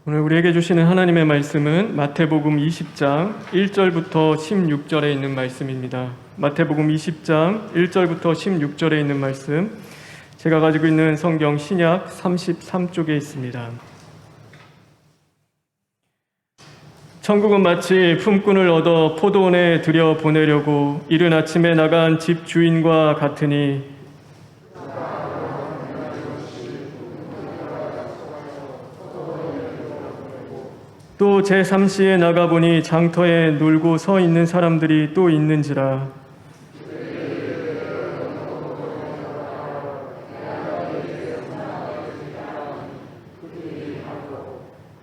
오늘 우리에게 주시는 하나님의 말씀은 마태복음 20장 1절부터 16절에 있는 말씀입니다. 마태복음 20장 1절부터 16절에 있는 말씀, 제가 가지고 있는 성경 신약 33쪽에 있습니다. 천국은 마치 품꾼을 얻어 포도원에 들여 보내려고 이른 아침에 나간 집 주인과 같으니, 또 제3시에 나가보니 장터에 놀고 서 있는 사람들이 또 있는지라.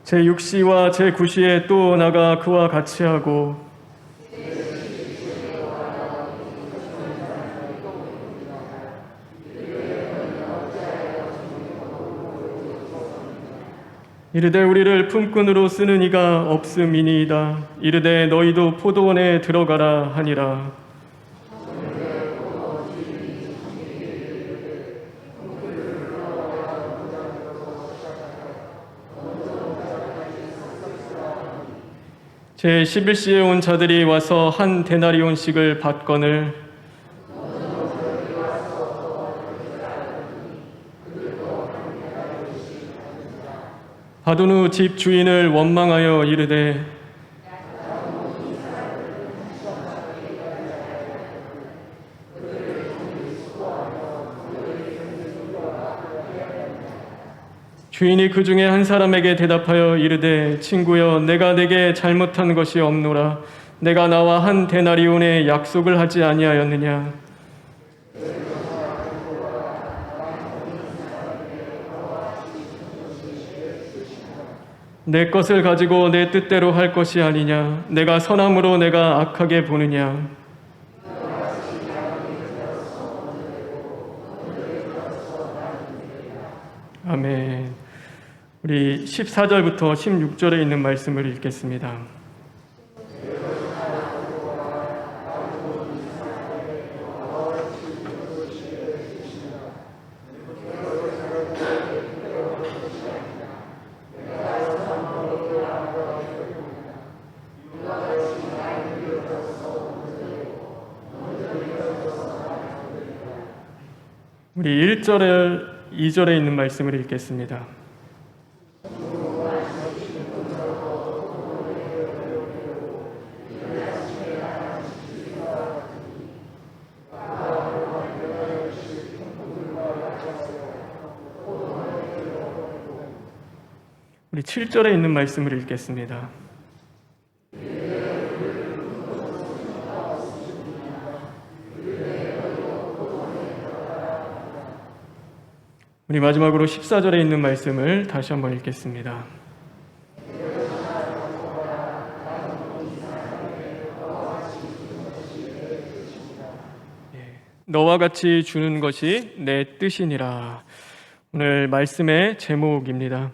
제6시와 제9시에 또 나가 그와 같이 하고, 이르되 우리를 품꾼으로 쓰는 이가 없음이니이다. 이르되 너희도 포도원에 들어가라 하니라. 제11시에 온 자들이 와서 한 데나리온씩을 받거늘 받은 후 집 주인을 원망하여 이르되 주인이 그 중에 한 사람에게 대답하여 이르되 친구여, 내가 내게 잘못한 것이 없노라. 내가 나와 한 데나리온의 약속을 하지 아니하였느냐. 내 것을 가지고 내 뜻대로 할 것이 아니냐. 내가 선함으로 내가 악하게 보느냐. 아멘. 우리 14절부터 16절에 있는 말씀을 읽겠습니다. 우리 1절에 2절에 있는 말씀을 읽겠습니다. 우리 7절에 있는 말씀을 읽겠습니다. 우리 마지막으로 14절에 있는 말씀을 다시 한번 읽겠습니다. 너와 같이 주는 것이 내 뜻이니라. 오늘 말씀의 제목입니다.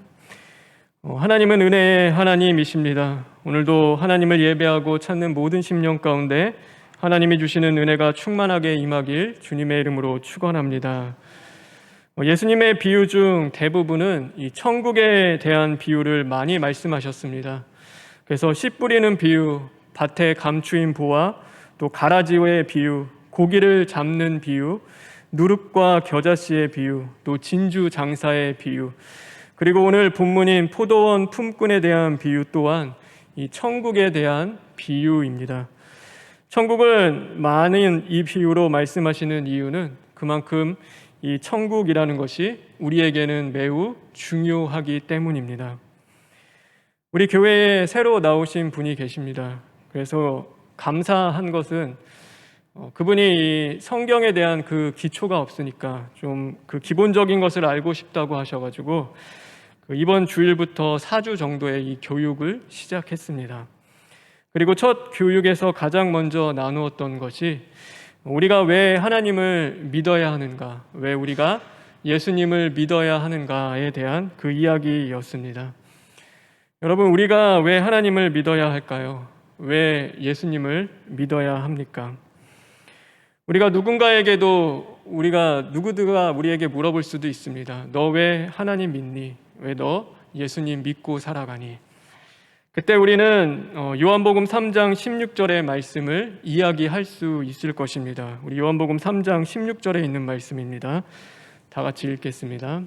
하나님은 은혜의 하나님이십니다. 오늘도 하나님을 예배하고 찾는 모든 심령 가운데 하나님이 주시는 은혜가 충만하게 임하길 주님의 이름으로 축원합니다. 예수님의 비유 중 대부분은 이 천국에 대한 비유를 많이 말씀하셨습니다. 그래서 씨 뿌리는 비유, 밭에 감추인 보와 또 가라지의 비유, 고기를 잡는 비유, 누룩과 겨자씨의 비유, 또 진주 장사의 비유, 그리고 오늘 본문인 포도원 품꾼에 대한 비유 또한 이 천국에 대한 비유입니다. 천국은 많은 이 비유로 말씀하시는 이유는 그만큼 이 천국이라는 것이 우리에게는 매우 중요하기 때문입니다. 우리 교회에 새로 나오신 분이 계십니다. 그래서 감사한 것은 그분이 성경에 대한 그 기초가 없으니까 좀 그 기본적인 것을 알고 싶다고 하셔가지고 이번 주일부터 4주 정도의 이 교육을 시작했습니다. 그리고 첫 교육에서 가장 먼저 나누었던 것이 우리가 왜 하나님을 믿어야 하는가, 왜 우리가 예수님을 믿어야 하는가에 대한 그 이야기였습니다. 여러분, 우리가 왜 하나님을 믿어야 할까요? 왜 예수님을 믿어야 합니까? 우리가 누군가에게도 누구가 우리에게 물어볼 수도 있습니다. 너 왜 하나님 믿니? 왜 너 예수님 믿고 살아가니. 그때 우리는 요한복음 3장 16절의 말씀을 이야기할 수 있을 것입니다. 우리 요한복음 3장 16절에 있는 말씀입니다. 다 같이 읽겠습니다.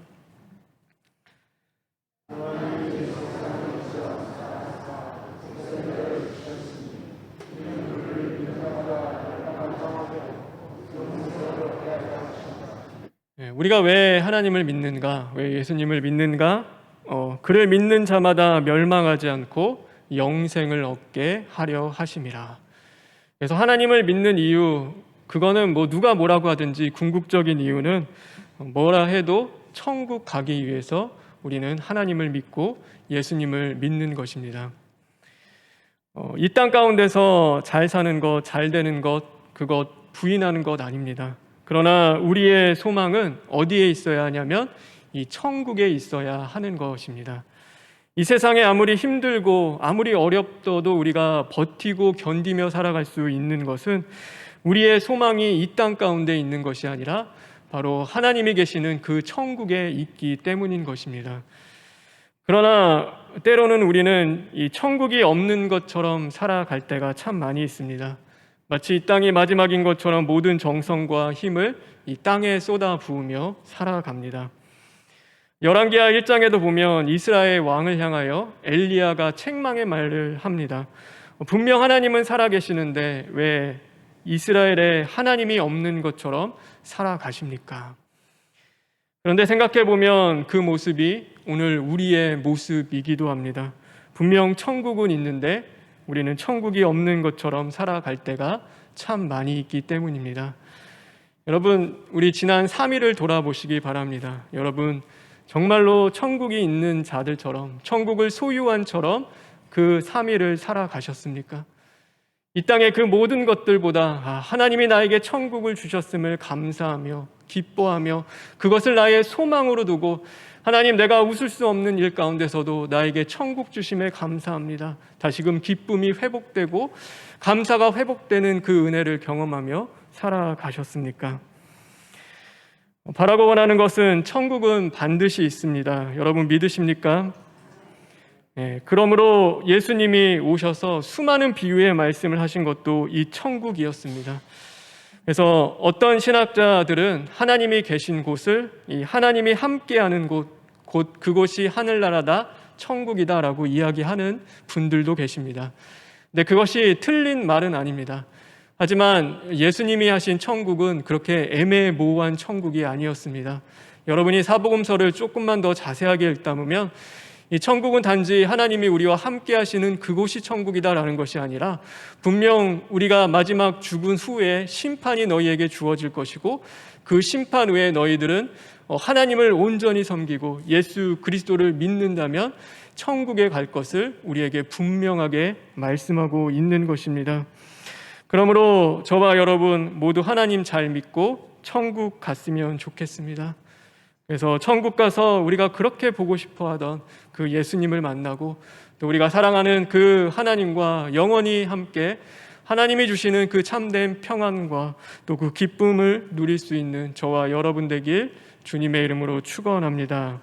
우리가 왜 하나님을 믿는가? 왜 예수님을 믿는가? 그를 믿는 자마다 멸망하지 않고 영생을 얻게 하려 하심이라. 그래서 하나님을 믿는 이유, 그거는 누가 뭐라고 하든지 궁극적인 이유는 뭐라 해도 천국 가기 위해서 우리는 하나님을 믿고 예수님을 믿는 것입니다. 이 땅 가운데서 잘 사는 것, 잘 되는 것, 그것 부인하는 것 아닙니다. 그러나 우리의 소망은 어디에 있어야 하냐면 이 천국에 있어야 하는 것입니다. 이 세상에 아무리 힘들고 아무리 어렵더도 우리가 버티고 견디며 살아갈 수 있는 것은 우리의 소망이 이 땅 가운데 있는 것이 아니라 바로 하나님이 계시는 그 천국에 있기 때문인 것입니다. 그러나 때로는 우리는 이 천국이 없는 것처럼 살아갈 때가 참 많이 있습니다. 마치 이 땅이 마지막인 것처럼 모든 정성과 힘을 이 땅에 쏟아 부으며 살아갑니다. 열왕기하 1장에도 보면 이스라엘 왕을 향하여 엘리야가 책망의 말을 합니다. 분명 하나님은 살아계시는데 왜 이스라엘에 하나님이 없는 것처럼 살아가십니까? 그런데 생각해 보면 그 모습이 오늘 우리의 모습이기도 합니다. 분명 천국은 있는데 우리는 천국이 없는 것처럼 살아갈 때가 참 많이 있기 때문입니다. 여러분, 우리 지난 3일을 돌아보시기 바랍니다. 여러분, 정말로 천국이 있는 자들처럼, 천국을 소유한처럼 그 3일을 살아가셨습니까? 이 땅의 그 모든 것들보다 하나님이 나에게 천국을 주셨음을 감사하며 기뻐하며 그것을 나의 소망으로 두고 하나님, 내가 웃을 수 없는 일 가운데서도 나에게 천국 주심에 감사합니다. 다시금 기쁨이 회복되고 감사가 회복되는 그 은혜를 경험하며 살아가셨습니까? 바라고 원하는 것은 천국은 반드시 있습니다. 여러분 믿으십니까? 그러므로 예수님이 오셔서 수많은 비유의 말씀을 하신 것도 이 천국이었습니다. 그래서 어떤 신학자들은 하나님이 계신 곳을 이 하나님이 함께하는 곳, 곧 그곳이 하늘나라다, 천국이다라고 이야기하는 분들도 계십니다. 근데 그것이 틀린 말은 아닙니다. 하지만 예수님이 하신 천국은 그렇게 애매모호한 천국이 아니었습니다. 여러분이 사복음서를 조금만 더 자세하게 읽다 보면 이 천국은 단지 하나님이 우리와 함께 하시는 그곳이 천국이다라는 것이 아니라 분명 우리가 마지막 죽은 후에 심판이 너희에게 주어질 것이고 그 심판 후에 너희들은 하나님을 온전히 섬기고 예수 그리스도를 믿는다면 천국에 갈 것을 우리에게 분명하게 말씀하고 있는 것입니다. 그러므로 저와 여러분 모두 하나님 잘 믿고 천국 갔으면 좋겠습니다. 그래서 천국 가서 우리가 그렇게 보고 싶어 하던 그 예수님을 만나고 또 우리가 사랑하는 그 하나님과 영원히 함께 하나님이 주시는 그 참된 평안과 또 그 기쁨을 누릴 수 있는 저와 여러분 되길 주님의 이름으로 축원합니다.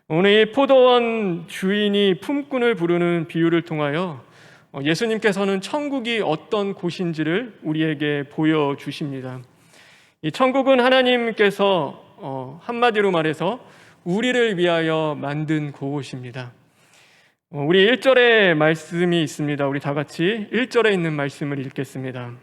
오늘 이 포도원 주인이 품꾼을 부르는 비유를 통하여 예수님께서는 천국이 어떤 곳인지를 우리에게 보여주십니다. 이 천국은 하나님께서 한마디로 말해서 우리를 위하여 만든 곳입니다. 우리 1절에 말씀이 있습니다. 우리 다 같이 1절에 있는 말씀을 읽겠습니다.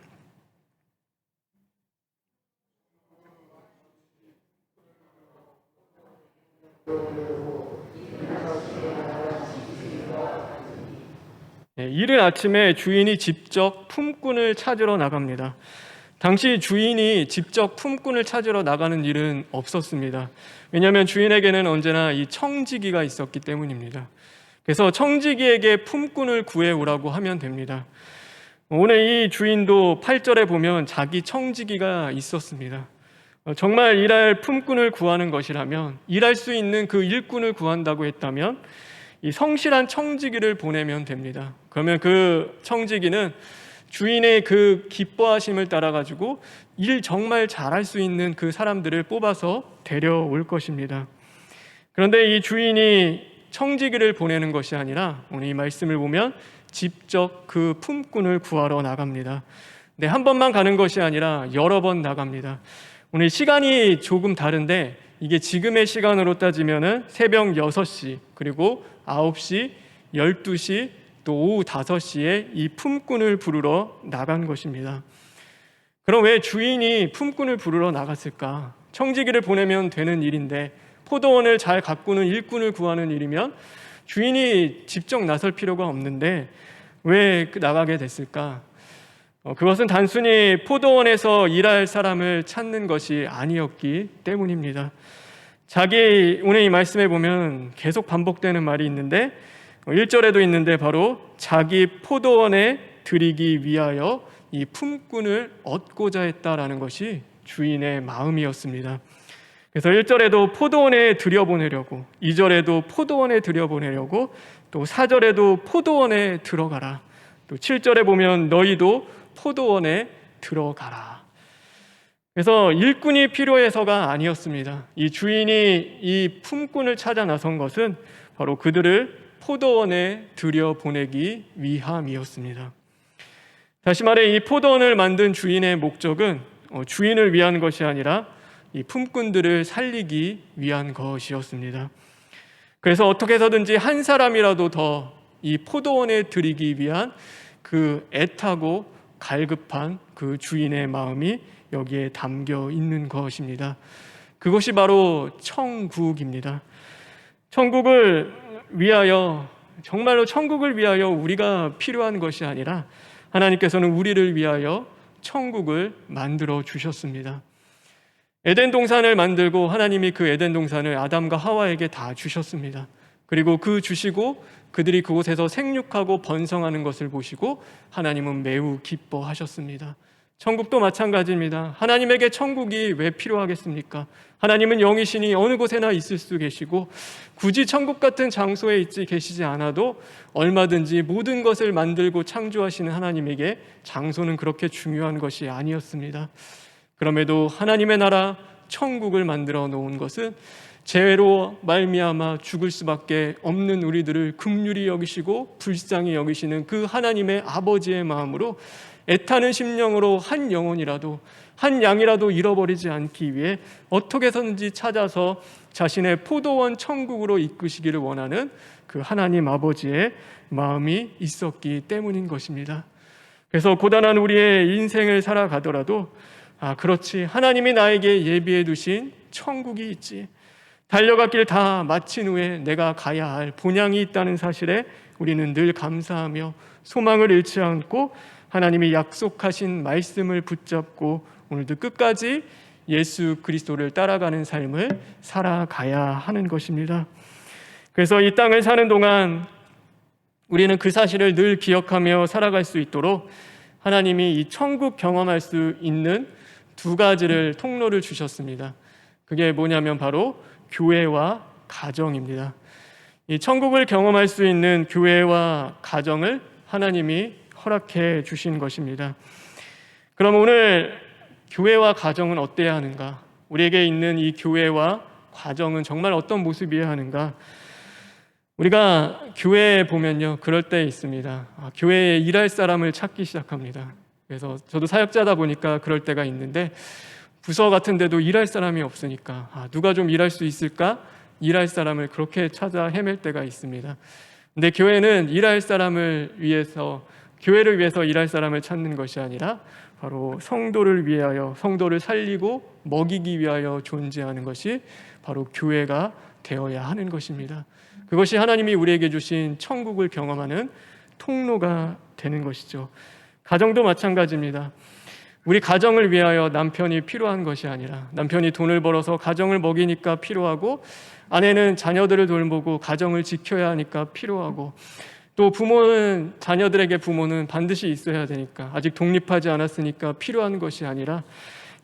이른 아침에 주인이 직접 품꾼을 찾으러 나갑니다. 당시 주인이 직접 품꾼을 찾으러 나가는 일은 없었습니다. 왜냐하면 주인에게는 언제나 이 청지기가 있었기 때문입니다. 그래서 청지기에게 품꾼을 구해오라고 하면 됩니다. 오늘 이 주인도 8절에 보면 자기 청지기가 있었습니다. 정말 일할 품꾼을 구하는 것이라면, 일할 수 있는 그 일꾼을 구한다고 했다면 이 성실한 청지기를 보내면 됩니다. 그러면 그 청지기는 주인의 그 기뻐하심을 따라가지고 일 정말 잘할 수 있는 그 사람들을 뽑아서 데려올 것입니다. 그런데 이 주인이 청지기를 보내는 것이 아니라 오늘 이 말씀을 보면 직접 그 품꾼을 구하러 나갑니다. 네, 한 번만 가는 것이 아니라 여러 번 나갑니다. 오늘 시간이 조금 다른데 이게 지금의 시간으로 따지면은 새벽 6시, 그리고 9시, 12시, 또 오후 5시에 이 품꾼을 부르러 나간 것입니다. 그럼 왜 주인이 품꾼을 부르러 나갔을까? 청지기를 보내면 되는 일인데, 포도원을 잘 가꾸는 일꾼을 구하는 일이면 주인이 직접 나설 필요가 없는데 왜 나가게 됐을까? 그것은 단순히 포도원에서 일할 사람을 찾는 것이 아니었기 때문입니다. 오늘 이 말씀에 보면 계속 반복되는 말이 있는데 1절에도 있는데 바로 자기 포도원에 들이기 위하여 이 품꾼을 얻고자 했다라는 것이 주인의 마음이었습니다. 그래서 1절에도 포도원에 들여보내려고, 2절에도 포도원에 들여보내려고, 또 4절에도 포도원에 들어가라, 또 7절에 보면 너희도 포도원에 들어가라. 그래서 일꾼이 필요해서가 아니었습니다. 이 주인이 이 품꾼을 찾아 나선 것은 바로 그들을 포도원에 들여보내기 위함이었습니다. 다시 말해 이 포도원을 만든 주인의 목적은 주인을 위한 것이 아니라 이 품꾼들을 살리기 위한 것이었습니다. 그래서 어떻게 해서든지 한 사람이라도 더 이 포도원에 들이기 위한 그 애타고 갈급한 그 주인의 마음이 여기에 담겨 있는 것입니다. 그것이 바로 천국입니다. 천국을 위하여, 정말로 천국을 위하여 우리가 필요한 것이 아니라 하나님께서는 우리를 위하여 천국을 만들어 주셨습니다. 에덴 동산을 만들고 하나님이 그 에덴 동산을 아담과 하와에게 다 주셨습니다. 그리고 주시고 그들이 그곳에서 생육하고 번성하는 것을 보시고 하나님은 매우 기뻐하셨습니다. 천국도 마찬가지입니다. 하나님에게 천국이 왜 필요하겠습니까? 하나님은 영이시니 어느 곳에나 있을 수 계시고 굳이 천국 같은 장소에 계시지 않아도 얼마든지 모든 것을 만들고 창조하시는 하나님에게 장소는 그렇게 중요한 것이 아니었습니다. 그럼에도 하나님의 나라 천국을 만들어 놓은 것은 죄로 말미암아 죽을 수밖에 없는 우리들을 긍휼히 여기시고 불쌍히 여기시는 그 하나님의 아버지의 마음으로 애타는 심령으로 한 영혼이라도, 한 양이라도 잃어버리지 않기 위해 어떻게 해서든지 찾아서 자신의 포도원 천국으로 이끄시기를 원하는 그 하나님 아버지의 마음이 있었기 때문인 것입니다. 그래서 고단한 우리의 인생을 살아가더라도 그렇지, 하나님이 나에게 예비해 두신 천국이 있지, 달려갈 길 다 마친 후에 내가 가야 할 본향이 있다는 사실에 우리는 늘 감사하며 소망을 잃지 않고 하나님이 약속하신 말씀을 붙잡고 오늘도 끝까지 예수 그리스도를 따라가는 삶을 살아가야 하는 것입니다. 그래서 이 땅을 사는 동안 우리는 그 사실을 늘 기억하며 살아갈 수 있도록 하나님이 이 천국 경험할 수 있는 두 가지를 통로를 주셨습니다. 그게 뭐냐면 바로 교회와 가정입니다. 이 천국을 경험할 수 있는 교회와 가정을 하나님이 허락해 주신 것입니다. 그럼 오늘 교회와 가정은 어때야 하는가? 우리에게 있는 이 교회와 가정은 정말 어떤 모습이어야 하는가? 우리가 교회에 보면요, 그럴 때 있습니다. 교회에 일할 사람을 찾기 시작합니다. 그래서 저도 사역자다 보니까 그럴 때가 있는데 부서 같은 데도 일할 사람이 없으니까 누가 좀 일할 수 있을까? 일할 사람을 그렇게 찾아 헤맬 때가 있습니다. 근데 교회는 일할 사람을 위해서, 교회를 위해서 일할 사람을 찾는 것이 아니라 바로 성도를 위하여, 성도를 살리고 먹이기 위하여 존재하는 것이 바로 교회가 되어야 하는 것입니다. 그것이 하나님이 우리에게 주신 천국을 경험하는 통로가 되는 것이죠. 가정도 마찬가지입니다. 우리 가정을 위하여 남편이 필요한 것이 아니라 남편이 돈을 벌어서 가정을 먹이니까 필요하고, 아내는 자녀들을 돌보고 가정을 지켜야 하니까 필요하고, 또 부모는 자녀들에게 부모는 반드시 있어야 되니까, 아직 독립하지 않았으니까 필요한 것이 아니라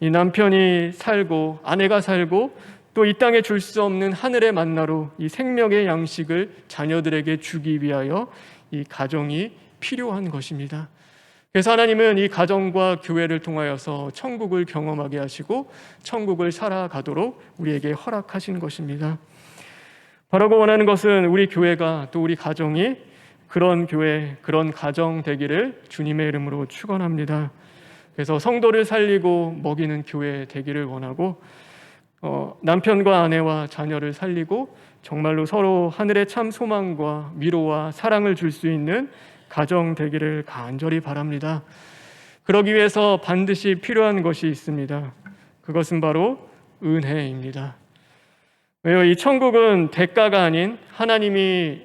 이 남편이 살고 아내가 살고 또 이 땅에 줄 수 없는 하늘의 만나로 이 생명의 양식을 자녀들에게 주기 위하여 이 가정이 필요한 것입니다. 그래서 하나님은 이 가정과 교회를 통하여서 천국을 경험하게 하시고 천국을 살아가도록 우리에게 허락하신 것입니다. 바라고 원하는 것은 우리 교회가 또 우리 가정이 그런 교회, 그런 가정 되기를 주님의 이름으로 축원합니다. 그래서 성도를 살리고 먹이는 교회 되기를 원하고 남편과 아내와 자녀를 살리고 정말로 서로 하늘의 참 소망과 위로와 사랑을 줄 수 있는 가정 되기를 간절히 바랍니다. 그러기 위해서 반드시 필요한 것이 있습니다. 그것은 바로 은혜입니다. 왜요? 이 천국은 대가가 아닌 하나님이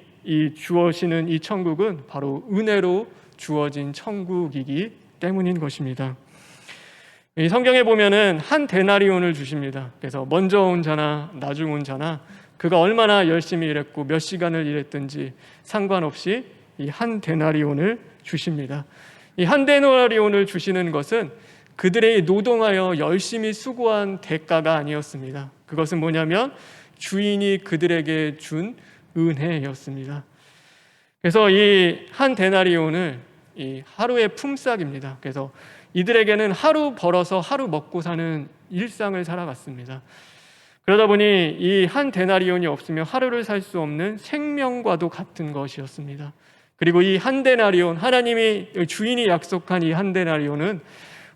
주어지는 이 천국은 바로 은혜로 주어진 천국이기 때문인 것입니다. 이 성경에 보면은 한 데나리온을 주십니다. 그래서 먼저 온 자나 나중 온 자나 그가 얼마나 열심히 일했고 몇 시간을 일했든지 상관없이 이 한 데나리온을 주십니다. 이 한 데나리온을 주시는 것은 그들의 노동하여 열심히 수고한 대가가 아니었습니다. 그것은 뭐냐면 주인이 그들에게 준 은혜였습니다. 그래서 이 한 데나리온을 이 하루의 품삯입니다. 그래서 이들에게는 하루 벌어서 하루 먹고 사는 일상을 살아갔습니다. 그러다 보니 이 한 데나리온이 없으면 하루를 살 수 없는 생명과도 같은 것이었습니다. 그리고 이 한 데나리온, 하나님이 주인이 약속한 이 한 데나리온은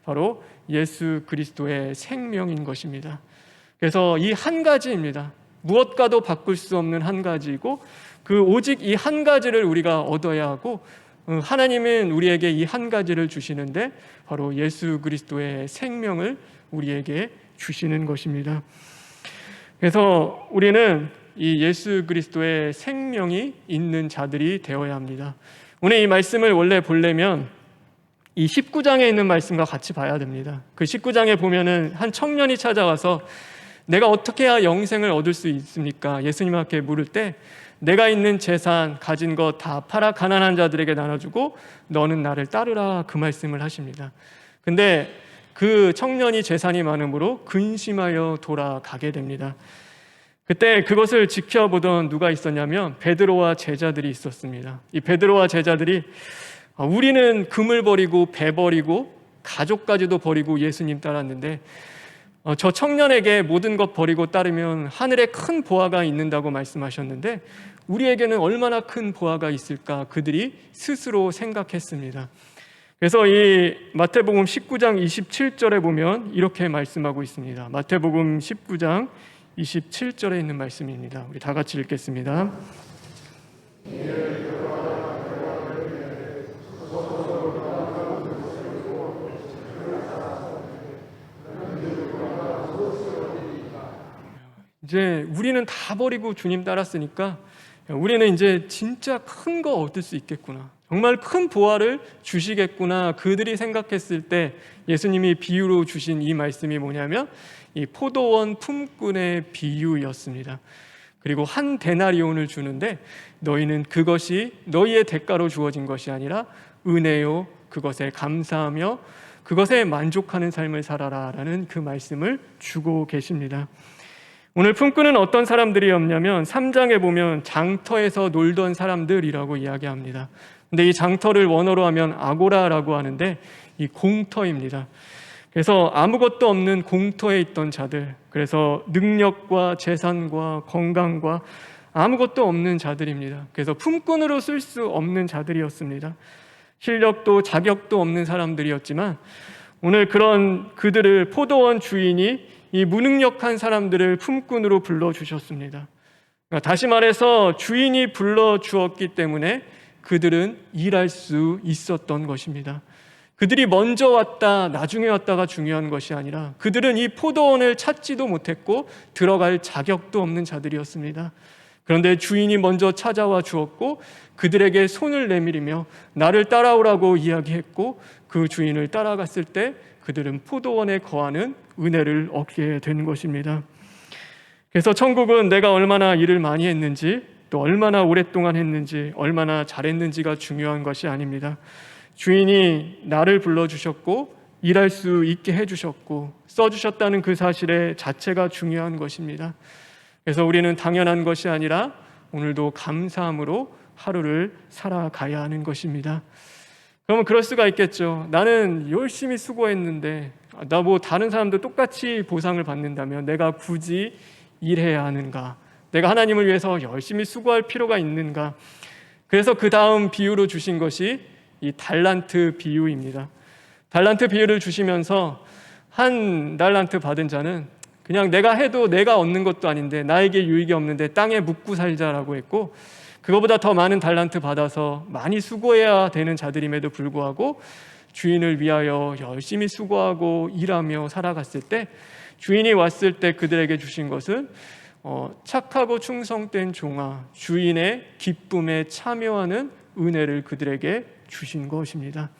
바로 예수 그리스도의 생명인 것입니다. 그래서 이 한 가지입니다. 무엇과도 바꿀 수 없는 한 가지이고 그 오직 이 한 가지를 우리가 얻어야 하고 하나님은 우리에게 이 한 가지를 주시는데 바로 예수 그리스도의 생명을 우리에게 주시는 것입니다. 그래서 우리는 이 예수 그리스도의 생명이 있는 자들이 되어야 합니다. 오늘 이 말씀을 원래 보려면 이 19장에 있는 말씀과 같이 봐야 됩니다. 그 19장에 보면은 한 청년이 찾아와서 내가 어떻게 해야 영생을 얻을 수 있습니까? 예수님 앞에 물을 때 내가 있는 재산, 가진 것 다 팔아 가난한 자들에게 나눠주고 너는 나를 따르라, 그 말씀을 하십니다. 근데 그 청년이 재산이 많으므로 근심하여 돌아가게 됩니다. 그때 그것을 지켜보던 누가 있었냐면 베드로와 제자들이 있었습니다. 이 베드로와 제자들이 우리는 금을 버리고 배 버리고 가족까지도 버리고 예수님 따랐는데 저 청년에게 모든 것 버리고 따르면 하늘에 큰 보화가 있는다고 말씀하셨는데 우리에게는 얼마나 큰 보화가 있을까 그들이 스스로 생각했습니다. 그래서 이 마태복음 19장 27절에 보면 이렇게 말씀하고 있습니다. 마태복음 19장 27절에 있는 말씀입니다. 우리 다 같이 읽겠습니다. 이제 우리는 다 버리고 주님 따랐으니까 우리는 이제 진짜 큰 거 얻을 수 있겠구나, 정말 큰 보화를 주시겠구나, 그들이 생각했을 때 예수님이 비유로 주신 이 말씀이 뭐냐면 이 포도원 품꾼의 비유였습니다. 그리고 한 데나리온을 주는데 너희는 그것이 너희의 대가로 주어진 것이 아니라 은혜요, 그것에 감사하며 그것에 만족하는 삶을 살아라 라는 그 말씀을 주고 계십니다. 오늘 품꾼은 어떤 사람들이었냐면 3장에 보면 장터에서 놀던 사람들이라고 이야기합니다. 근데 이 장터를 원어로 하면 아고라라고 하는데 이 공터입니다. 그래서 아무것도 없는 공터에 있던 자들, 그래서 능력과 재산과 건강과 아무것도 없는 자들입니다. 그래서 품꾼으로 쓸 수 없는 자들이었습니다. 실력도 자격도 없는 사람들이었지만 오늘 그런 그들을 포도원 주인이 이 무능력한 사람들을 품꾼으로 불러주셨습니다. 다시 말해서 주인이 불러주었기 때문에 그들은 일할 수 있었던 것입니다. 그들이 먼저 왔다 나중에 왔다가 중요한 것이 아니라 그들은 이 포도원을 찾지도 못했고 들어갈 자격도 없는 자들이었습니다. 그런데 주인이 먼저 찾아와 주었고 그들에게 손을 내밀며 나를 따라오라고 이야기했고 그 주인을 따라갔을 때 그들은 포도원에 거하는 은혜를 얻게 된 것입니다. 그래서 천국은 내가 얼마나 일을 많이 했는지 또 얼마나 오랫동안 했는지 얼마나 잘했는지가 중요한 것이 아닙니다. 주인이 나를 불러주셨고 일할 수 있게 해주셨고 써주셨다는 그 사실의 자체가 중요한 것입니다. 그래서 우리는 당연한 것이 아니라 오늘도 감사함으로 하루를 살아가야 하는 것입니다. 그러면 그럴 수가 있겠죠. 나는 열심히 수고했는데 나 뭐 다른 사람도 똑같이 보상을 받는다면 내가 굳이 일해야 하는가? 내가 하나님을 위해서 열심히 수고할 필요가 있는가? 그래서 그 다음 비유로 주신 것이 이 달란트 비유입니다. 달란트 비유를 주시면서 한 달란트 받은 자는 그냥 내가 해도 내가 얻는 것도 아닌데 나에게 유익이 없는데 땅에 묵고 살자라고 했고, 그거보다 더 많은 달란트 받아서 많이 수고해야 되는 자들임에도 불구하고 주인을 위하여 열심히 수고하고 일하며 살아갔을 때 주인이 왔을 때 그들에게 주신 것은 착하고 충성된 종아, 주인의 기쁨에 참여하는 은혜를 그들에게 주신 것입니다.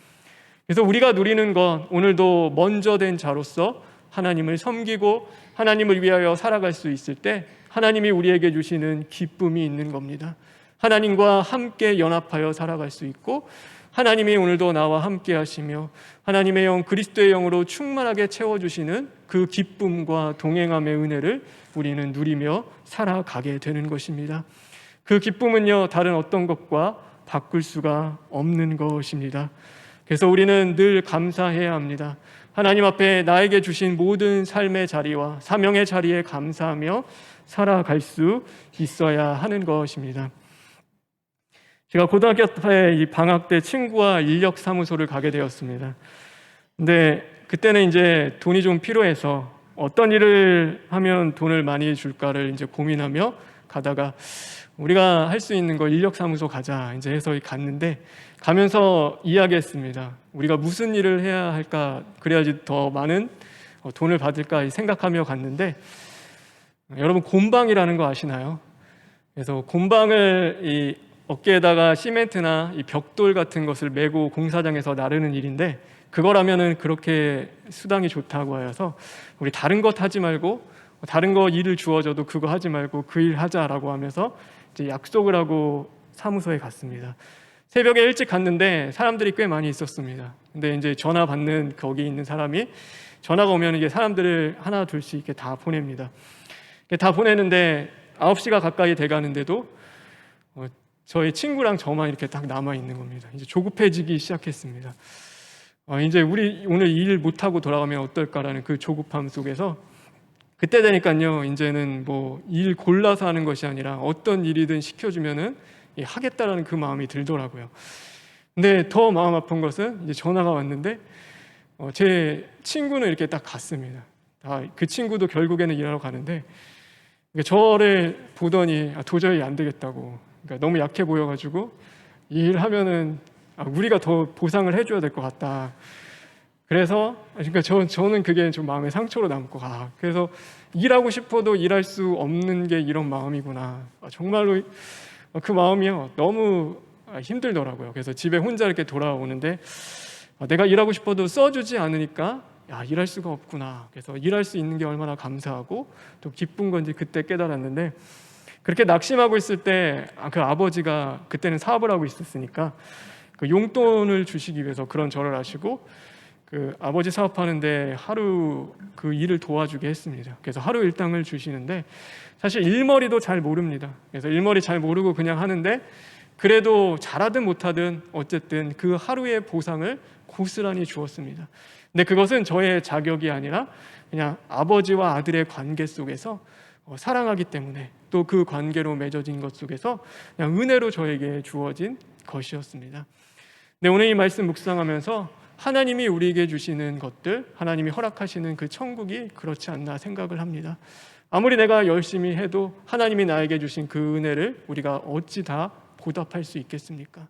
그래서 우리가 누리는 것, 오늘도 먼저 된 자로서 하나님을 섬기고 하나님을 위하여 살아갈 수 있을 때 하나님이 우리에게 주시는 기쁨이 있는 겁니다. 하나님과 함께 연합하여 살아갈 수 있고, 하나님이 오늘도 나와 함께 하시며 하나님의 영, 그리스도의 영으로 충만하게 채워주시는 그 기쁨과 동행함의 은혜를 우리는 누리며 살아가게 되는 것입니다. 그 기쁨은요, 다른 어떤 것과 바꿀 수가 없는 것입니다. 그래서 우리는 늘 감사해야 합니다. 하나님 앞에 나에게 주신 모든 삶의 자리와 사명의 자리에 감사하며 살아갈 수 있어야 하는 것입니다. 제가 고등학교 때 이 방학 때 친구와 인력사무소를 가게 되었습니다. 근데 그때는 이제 돈이 좀 필요해서 어떤 일을 하면 돈을 많이 줄까를 이제 고민하며 가다가 우리가 할 수 있는 거 인력사무소 가자 이제 해서 갔는데, 가면서 이야기했습니다. 우리가 무슨 일을 해야 할까, 그래야지 더 많은 돈을 받을까 생각하며 갔는데, 여러분 곰방이라는 거 아시나요? 그래서 곰방을 이 어깨에다가 시멘트나 이 벽돌 같은 것을 메고 공사장에서 나르는 일인데, 그거라면은 그렇게 수당이 좋다고 하여서 우리 다른 것 하지 말고, 다른 거 일을 주어져도 그거 하지 말고 그 일 하자라고 하면서 이제 약속을 하고 사무소에 갔습니다. 새벽에 일찍 갔는데 사람들이 꽤 많이 있었습니다. 근데 이제 전화 받는 거기 있는 사람이 전화가 오면 이게 사람들을 하나 둘씩 이렇게 다 보냅니다. 다 보내는데 9시가 가까이 돼가는데도 저희 친구랑 저만 이렇게 딱 남아 있는 겁니다. 이제 조급해지기 시작했습니다. 이제 우리 오늘 일 못하고 돌아가면 어떨까라는 그 조급함 속에서, 그때 되니까요, 이제는 뭐 일 골라서 하는 것이 아니라 어떤 일이든 시켜주면은 하겠다라는 그 마음이 들더라고요. 근데 더 마음 아픈 것은 이제 전화가 왔는데 제 친구는 이렇게 딱 갔습니다. 그 친구도 결국에는 일하러 가는데 저를 보더니 도저히 안 되겠다고, 그러니까 너무 약해 보여가지고 이 일하면은 우리가 더 보상을 해줘야 될 것 같다. 그래서 그러니까 저는 그게 좀 마음의 상처로 남고, 그래서 일하고 싶어도 일할 수 없는 게 이런 마음이구나. 정말로 그 마음이요 너무 힘들더라고요. 그래서 집에 혼자 이렇게 돌아오는데 내가 일하고 싶어도 써주지 않으니까 일할 수가 없구나. 그래서 일할 수 있는 게 얼마나 감사하고 또 기쁜 건지 그때 깨달았는데, 그렇게 낙심하고 있을 때 그 아버지가 그때는 사업을 하고 있었으니까 그 용돈을 주시기 위해서 그런 절을 하시고 그 아버지 사업하는데 하루 그 일을 도와주게 했습니다. 그래서 하루 일당을 주시는데, 사실 일머리도 잘 모릅니다. 그래서 일머리 잘 모르고 그냥 하는데, 그래도 잘하든 못하든 어쨌든 그 하루의 보상을 고스란히 주었습니다. 근데 그것은 저의 자격이 아니라 그냥 아버지와 아들의 관계 속에서 사랑하기 때문에, 또 그 관계로 맺어진 것 속에서 그냥 은혜로 저에게 주어진 것이었습니다. 네, 오늘 이 말씀 묵상하면서 하나님이 우리에게 주시는 것들, 하나님이 허락하시는 그 천국이 그렇지 않나 생각을 합니다. 아무리 내가 열심히 해도 하나님이 나에게 주신 그 은혜를 우리가 어찌 다 보답할 수 있겠습니까?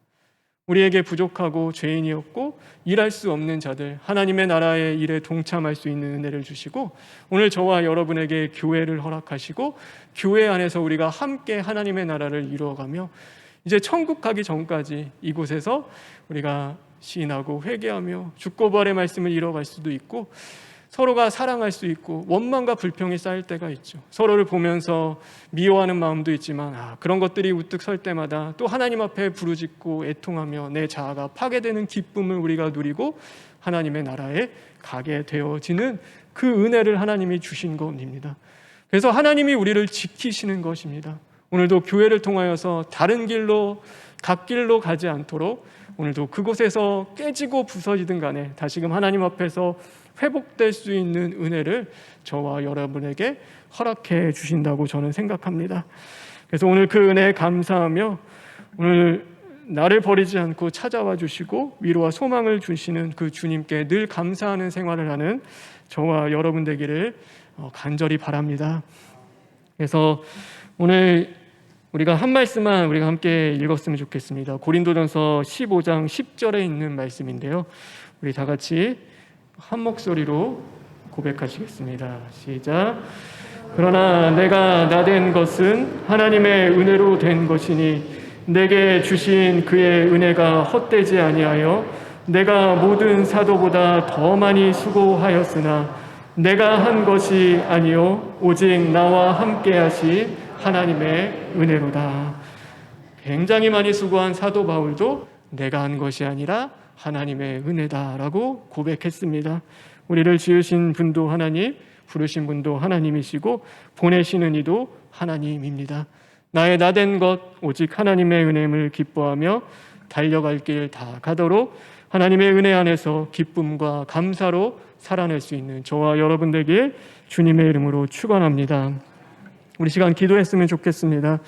우리에게 부족하고 죄인이었고 일할 수 없는 자들, 하나님의 나라의 일에 동참할 수 있는 은혜를 주시고, 오늘 저와 여러분에게 교회를 허락하시고 교회 안에서 우리가 함께 하나님의 나라를 이루어가며 이제 천국 가기 전까지 이곳에서 우리가 시인하고 회개하며 죽고 부활의 말씀을 이뤄갈 수도 있고, 서로가 사랑할 수 있고 원망과 불평이 쌓일 때가 있죠. 서로를 보면서 미워하는 마음도 있지만 그런 것들이 우뚝 설 때마다 또 하나님 앞에 부르짖고 애통하며 내 자아가 파괴되는 기쁨을 우리가 누리고 하나님의 나라에 가게 되어지는 그 은혜를 하나님이 주신 겁니다. 그래서 하나님이 우리를 지키시는 것입니다. 오늘도 교회를 통하여서 다른 길로 갓길로 가지 않도록 오늘도 그곳에서 깨지고 부서지든 간에 다시금 하나님 앞에서 회복될 수 있는 은혜를 저와 여러분에게 허락해 주신다고 저는 생각합니다. 그래서 오늘 그 은혜에 감사하며 오늘 나를 버리지 않고 찾아와 주시고 위로와 소망을 주시는 그 주님께 늘 감사하는 생활을 하는 저와 여러분 되기를 간절히 바랍니다. 그래서 오늘 우리가 한 말씀만 우리가 함께 읽었으면 좋겠습니다. 고린도전서 15장 10절에 있는 말씀인데요. 우리 다 같이 한 목소리로 고백하시겠습니다. 시작. 그러나 내가 나된 것은 하나님의 은혜로 된 것이니 내게 주신 그의 은혜가 헛되지 아니하여 내가 모든 사도보다 더 많이 수고하였으나 내가 한 것이 아니요 오직 나와 함께 하신 하나님의 은혜로다. 굉장히 많이 수고한 사도 바울도 내가 한 것이 아니라 하나님의 은혜다라고 고백했습니다. 우리를 지으신 분도 하나님, 부르신 분도 하나님이시고 보내시는 이도 하나님입니다. 나의 나된 것 오직 하나님의 은혜임을 기뻐하며 달려갈 길 다 가도록 하나님의 은혜 안에서 기쁨과 감사로 살아낼 수 있는 저와 여러분 되길 주님의 이름으로 축원합니다. 우리 시간 기도했으면 좋겠습니다.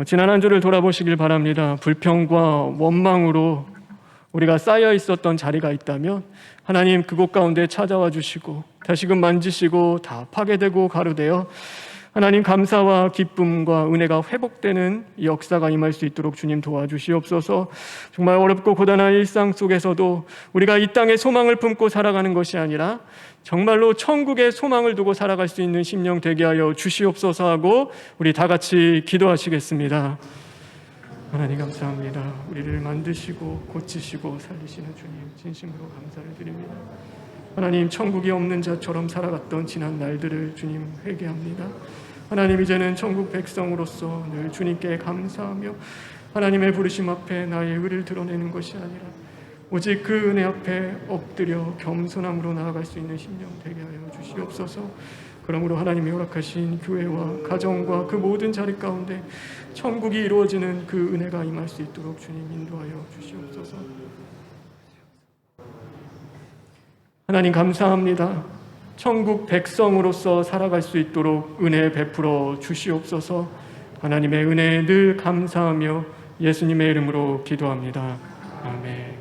지난 한 주를 돌아보시길 바랍니다. 불평과 원망으로 우리가 쌓여 있었던 자리가 있다면 하나님 그곳 가운데 찾아와 주시고 다시금 만지시고 다 파괴되고 가루되어 하나님 감사와 기쁨과 은혜가 회복되는 역사가 임할 수 있도록 주님 도와주시옵소서. 정말 어렵고 고단한 일상 속에서도 우리가 이 땅에 소망을 품고 살아가는 것이 아니라 정말로 천국에 소망을 두고 살아갈 수 있는 심령 되게 하여 주시옵소서 하고 우리 다 같이 기도하시겠습니다. 하나님 감사합니다. 우리를 만드시고 고치시고 살리시는 주님 진심으로 감사를 드립니다. 하나님 천국이 없는 자처럼 살아갔던 지난 날들을 주님 회개합니다. 하나님 이제는 천국 백성으로서 늘 주님께 감사하며 하나님의 부르심 앞에 나의 의를 드러내는 것이 아니라 오직 그 은혜 앞에 엎드려 겸손함으로 나아갈 수 있는 심령 되게 하여 주시옵소서. 그러므로 하나님이 허락하신 교회와 가정과 그 모든 자리 가운데 천국이 이루어지는 그 은혜가 임할 수 있도록 주님 인도하여 주시옵소서. 하나님 감사합니다. 천국 백성으로서 살아갈 수 있도록 은혜 베풀어 주시옵소서. 하나님의 은혜에 늘 감사하며 예수님의 이름으로 기도합니다. 아멘.